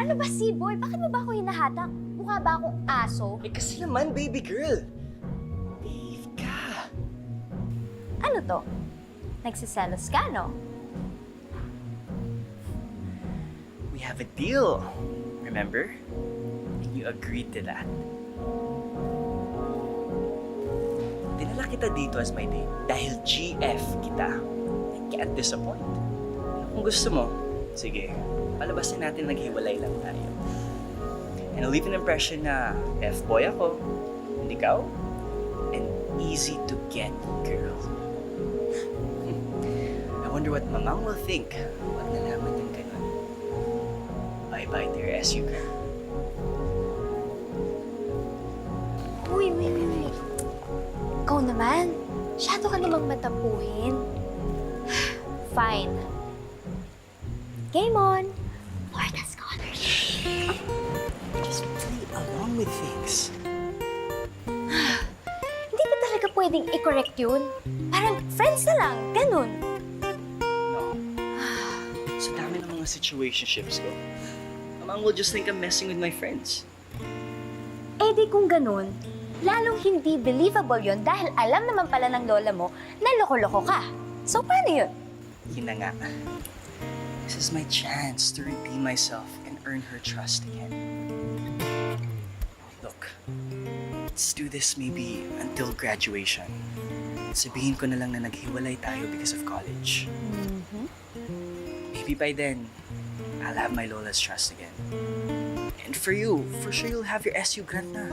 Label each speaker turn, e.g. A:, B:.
A: Ano ba, C-boy? Bakit mo ba ako hinahatak? Mukha ba akong aso?
B: Eh kasi naman, baby girl. Behave ka.
A: Ano to? Nagsiselos ka, no?
B: We have a deal. Remember? And you agreed to that. Dinala kita dito as my date dahil GF kita. I can't disappoint. Kung gusto mo, sige, palabasin natin naghiwalay lang tayo. And I'll leave an impression na F-boy ako, and ikaw, an easy-to-get girl. I wonder what Mamang will think pag nalaman niyang ganun. Bye-bye, dear SU girl.
A: Uy. Ikaw naman. Masyado ka namang matapuhin. Fine. Game on. Florida Scholarship.
B: Just play along with things.
A: Hindi ba talaga pwedeng i-correct yun? Parang friends na lang. Ganun.
B: No. Sa dami ng mga situationships ko, Mamang will just think I'm messing with my friends.
A: Eh di kung ganun, lalong hindi believable yun dahil alam naman pala ng lola mo na loko-loko ka. So paano yun?
B: Yun na nga. This is my chance to redeem myself and earn her trust again. Look, let's do this maybe until graduation. Sabihin ko na lang na naghiwalay tayo because of college. Maybe by then, I'll have my Lola's trust again. And for you, for sure you'll have your SU grant na.